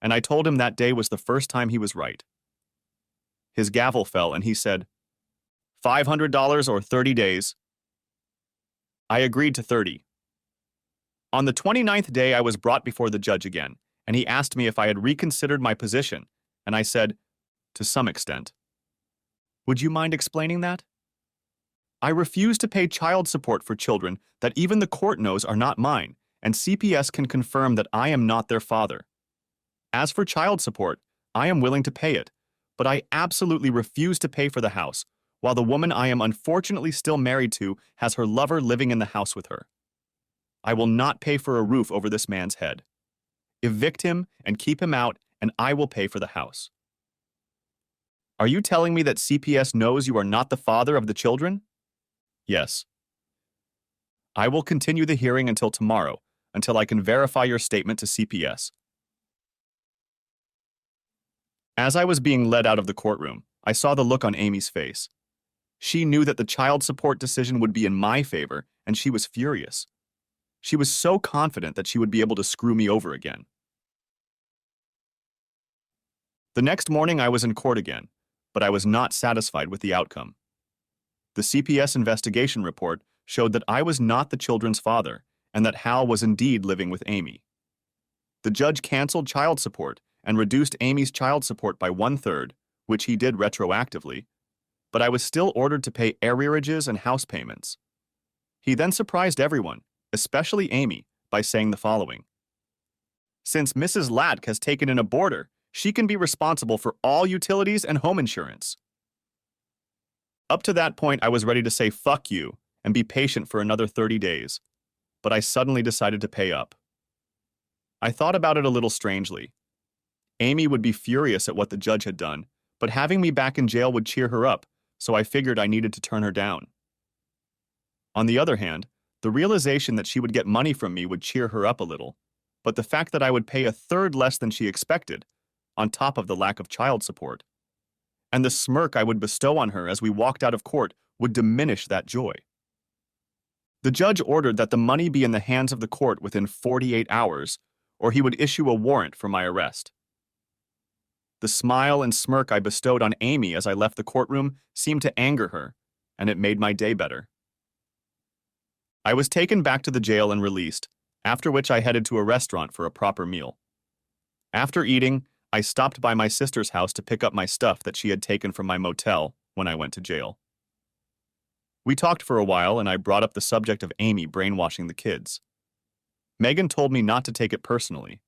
and I told him that day was the first time he was right. His gavel fell and he said, $500 or 30 days. I agreed to 30. On the 29th day, I was brought before the judge again, and he asked me if I had reconsidered my position, and I said, to some extent. Would you mind explaining that? I refuse to pay child support for children that even the court knows are not mine, and CPS can confirm that I am not their father. As for child support, I am willing to pay it, but I absolutely refuse to pay for the house, while the woman I am unfortunately still married to has her lover living in the house with her. I will not pay for a roof over this man's head. Evict him and keep him out, and I will pay for the house. Are you telling me that CPS knows you are not the father of the children? Yes. I will continue the hearing until tomorrow, until I can verify your statement to CPS. As I was being led out of the courtroom, I saw the look on Amy's face. She knew that the child support decision would be in my favor, and she was furious. She was so confident that she would be able to screw me over again. The next morning, I was in court again, but I was not satisfied with the outcome. The CPS investigation report showed that I was not the children's father and that Hal was indeed living with Amy. The judge canceled child support and reduced Amy's child support by 1/3, which he did retroactively, but I was still ordered to pay arrearages and house payments. He then surprised everyone, especially Amy, by saying the following. Since Mrs. Latk has taken in a boarder, she can be responsible for all utilities and home insurance. Up to that point, I was ready to say fuck you and be patient for another 30 days, but I suddenly decided to pay up. I thought about it a little strangely. Amy would be furious at what the judge had done, but having me back in jail would cheer her up, so I figured I needed to turn her down. On the other hand, the realization that she would get money from me would cheer her up a little, but the fact that I would pay 1/3 less than she expected, on top of the lack of child support, and the smirk I would bestow on her as we walked out of court would diminish that joy. The judge ordered that the money be in the hands of the court within 48 hours, or he would issue a warrant for my arrest. The smile and smirk I bestowed on Amy as I left the courtroom seemed to anger her, and it made my day better. I was taken back to the jail and released, after which I headed to a restaurant for a proper meal. After eating, I stopped by my sister's house to pick up my stuff that she had taken from my motel when I went to jail. We talked for a while, and I brought up the subject of Amy brainwashing the kids. Megan told me not to take it personally.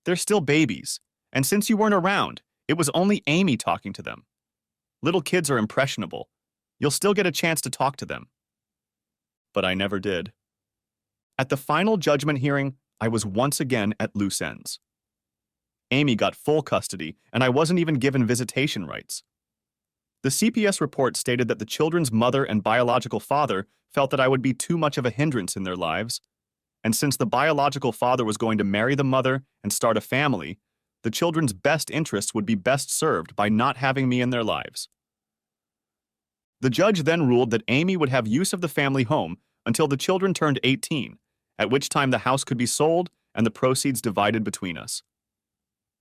They're still babies, and since you weren't around, it was only Amy talking to them. Little kids are impressionable. You'll still get a chance to talk to them. But I never did. At the final judgment hearing, I was once again at loose ends. Amy got full custody, and I wasn't even given visitation rights. The CPS report stated that the children's mother and biological father felt that I would be too much of a hindrance in their lives, and since the biological father was going to marry the mother and start a family, the children's best interests would be best served by not having me in their lives. The judge then ruled that Amy would have use of the family home until the children turned 18, at which time the house could be sold and the proceeds divided between us.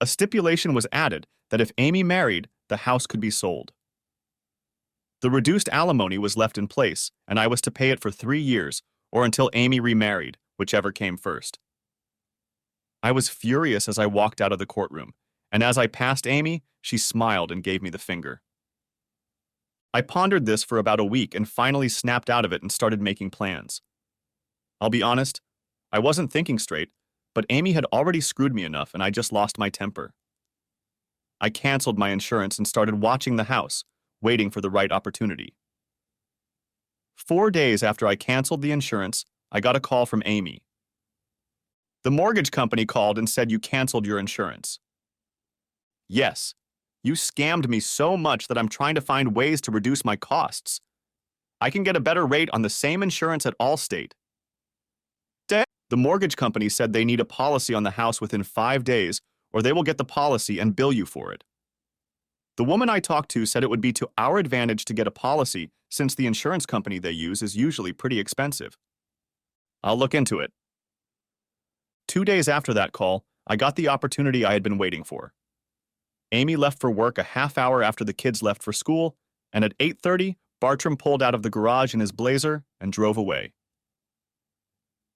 A stipulation was added that if Amy married, the house could be sold. The reduced alimony was left in place, and I was to pay it for 3 years, or until Amy remarried, whichever came first. I was furious as I walked out of the courtroom, and as I passed Amy, she smiled and gave me the finger. I pondered this for about a week and finally snapped out of it and started making plans. I'll be honest, I wasn't thinking straight, but Amy had already screwed me enough and I just lost my temper. I canceled my insurance and started watching the house, waiting for the right opportunity. 4 days after I canceled the insurance, I got a call from Amy. The mortgage company called and said you canceled your insurance. Yes, you scammed me so much that I'm trying to find ways to reduce my costs. I can get a better rate on the same insurance at Allstate. The mortgage company said they need a policy on the house within 5 days, or they will get the policy and bill you for it. The woman I talked to said it would be to our advantage to get a policy since the insurance company they use is usually pretty expensive. I'll look into it. 2 days after that call, I got the opportunity I had been waiting for. Amy left for work a half hour after the kids left for school, and at 8:30, Bartram pulled out of the garage in his Blazer and drove away.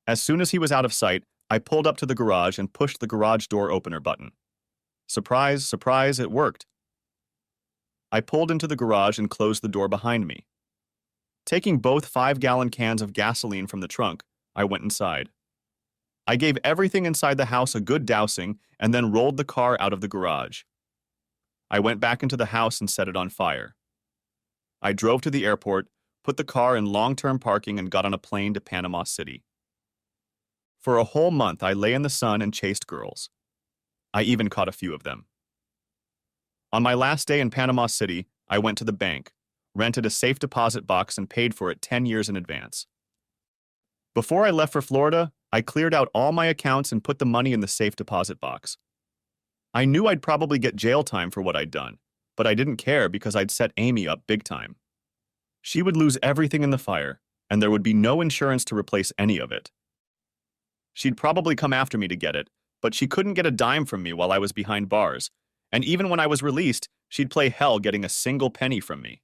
As soon as he was out of sight, I pulled up to the garage and pushed the garage door opener button. Surprise, surprise, it worked. I pulled into the garage and closed the door behind me. Taking both 5-gallon cans of gasoline from the trunk, I went inside. I gave everything inside the house a good dousing and then rolled the car out of the garage. I went back into the house and set it on fire. I drove to the airport, put the car in long-term parking, and got on a plane to Panama City. For a whole month, I lay in the sun and chased girls. I even caught a few of them. On my last day in Panama City, I went to the bank, rented a safe deposit box, and paid for it 10 years in advance. Before I left for Florida, I cleared out all my accounts and put the money in the safe deposit box. I knew I'd probably get jail time for what I'd done, but I didn't care because I'd set Amy up big time. She would lose everything in the fire, and there would be no insurance to replace any of it. She'd probably come after me to get it, but she couldn't get a dime from me while I was behind bars, and even when I was released, she'd play hell getting a single penny from me.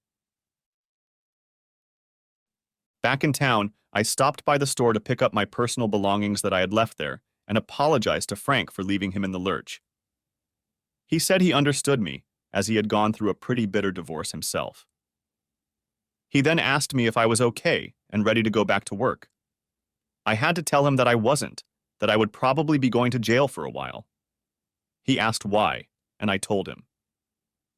Back in town, I stopped by the store to pick up my personal belongings that I had left there and apologized to Frank for leaving him in the lurch. He said he understood me, as he had gone through a pretty bitter divorce himself. He then asked me if I was okay and ready to go back to work. I had to tell him that I wasn't, that I would probably be going to jail for a while. He asked why, and I told him.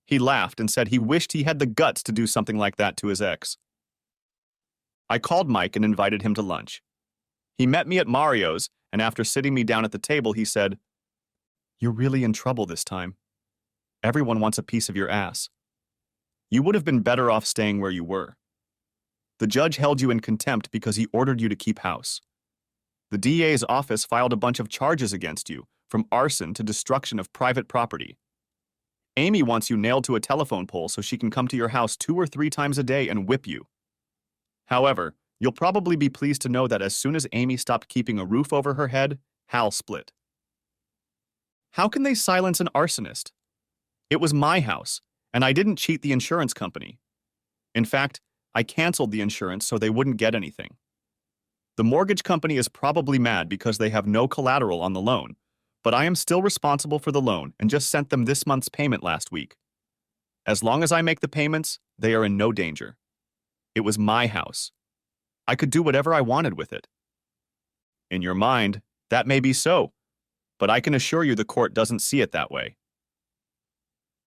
He laughed and said he wished he had the guts to do something like that to his ex. I called Mike and invited him to lunch. He met me at Mario's, and after sitting me down at the table, he said, "You're really in trouble this time. Everyone wants a piece of your ass. You would have been better off staying where you were. The judge held you in contempt because he ordered you to keep house. The DA's office filed a bunch of charges against you, from arson to destruction of private property. Amy wants you nailed to a telephone pole so she can come to your house 2 or 3 times a day and whip you. However, you'll probably be pleased to know that as soon as Amy stopped keeping a roof over her head, Hal split." How can they silence an arsonist? It was my house, and I didn't cheat the insurance company. In fact, I canceled the insurance so they wouldn't get anything. The mortgage company is probably mad because they have no collateral on the loan, but I am still responsible for the loan and just sent them this month's payment last week. As long as I make the payments, they are in no danger. It was my house. I could do whatever I wanted with it. In your mind, that may be so, but I can assure you the court doesn't see it that way.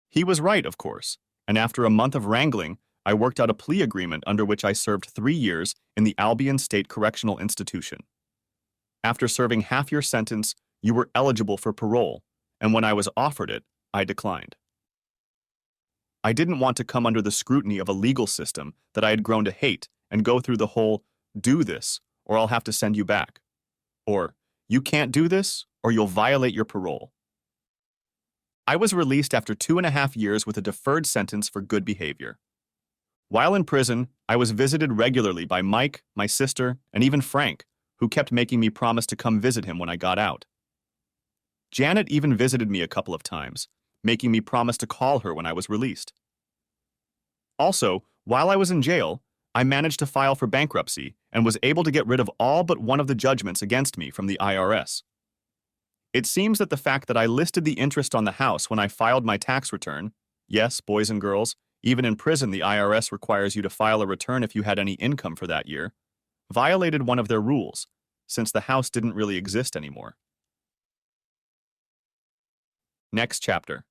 He was right, of course, and after a month of wrangling, I worked out a plea agreement under which I served 3 years in the Albion State Correctional Institution. After serving half your sentence, you were eligible for parole, and when I was offered it, I declined. I didn't want to come under the scrutiny of a legal system that I had grown to hate and go through the whole, "do this, or I'll have to send you back," or "you can't do this, or you'll violate your parole." I was released after 2.5 years with a deferred sentence for good behavior. While in prison, I was visited regularly by Mike, my sister, and even Frank, who kept making me promise to come visit him when I got out. Janet even visited me a couple of times, making me promise to call her when I was released. Also, while I was in jail, I managed to file for bankruptcy and was able to get rid of all but one of the judgments against me from the IRS. It seems that the fact that I listed the interest on the house when I filed my tax return, yes, boys and girls, even in prison the IRS requires you to file a return if you had any income for that year, violated one of their rules, since the house didn't really exist anymore. Next chapter.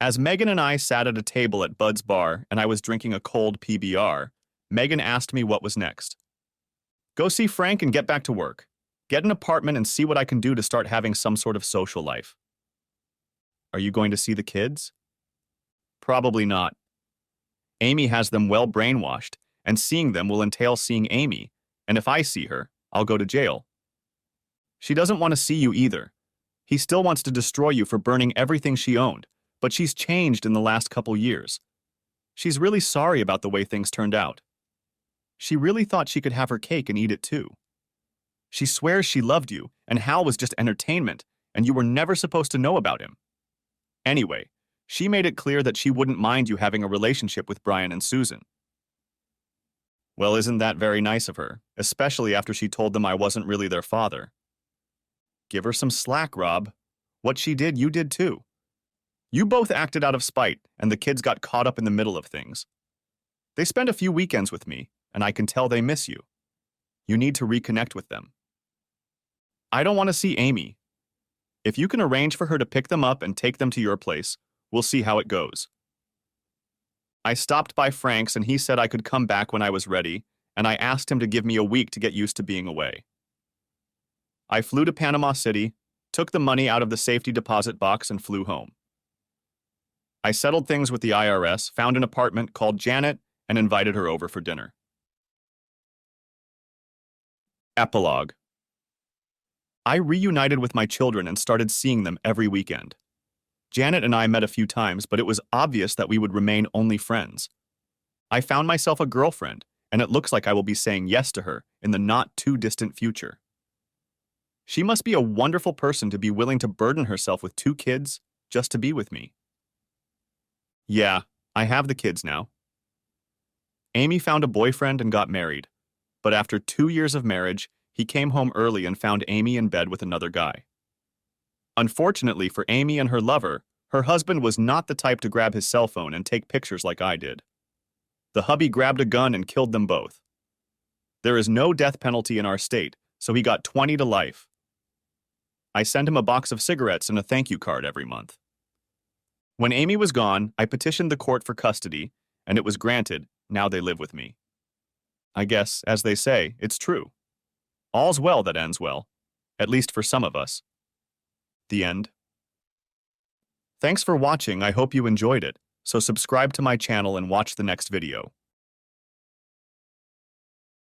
As Megan and I sat at a table at Bud's bar and I was drinking a cold PBR, Megan asked me what was next. "Go see Frank and get back to work. Get an apartment and see what I can do to start having some sort of social life." "Are you going to see the kids?" "Probably not. Amy has them well brainwashed, and seeing them will entail seeing Amy, and if I see her, I'll go to jail." "She doesn't want to see you either. He still wants to destroy you for burning everything she owned, but she's changed in the last couple years. She's really sorry about the way things turned out. She really thought she could have her cake and eat it too. She swears she loved you, and Hal was just entertainment, and you were never supposed to know about him. Anyway, she made it clear that she wouldn't mind you having a relationship with Brian and Susan." "Well, isn't that very nice of her, especially after she told them I wasn't really their father?" "Give her some slack, Rob. What she did, you did too. You both acted out of spite, and the kids got caught up in the middle of things. They spent a few weekends with me, and I can tell they miss you. You need to reconnect with them. I don't want to see Amy. If you can arrange for her to pick them up and take them to your place, we'll see how it goes." I stopped by Frank's and he said I could come back when I was ready, and I asked him to give me a week to get used to being away. I flew to Panama City, took the money out of the safety deposit box and flew home. I settled things with the IRS, found an apartment, called Janet, and invited her over for dinner. Epilogue. I reunited with my children and started seeing them every weekend. Janet and I met a few times, but it was obvious that we would remain only friends. I found myself a girlfriend, and it looks like I will be saying yes to her in the not-too-distant future. She must be a wonderful person to be willing to burden herself with 2 kids just to be with me. Yeah, I have the kids now. Amy found a boyfriend and got married, but after 2 years of marriage, he came home early and found Amy in bed with another guy. Unfortunately for Amy and her lover, her husband was not the type to grab his cell phone and take pictures like I did. The hubby grabbed a gun and killed them both. There is no death penalty in our state, so he got 20 to life. I send him a box of cigarettes and a thank you card every month. When Amy was gone, I petitioned the court for custody, and it was granted. Now they live with me. I guess, as they say, it's true. All's well that ends well, at least for some of us. The end. Thanks for watching. I hope you enjoyed it, so subscribe to my channel and watch the next video.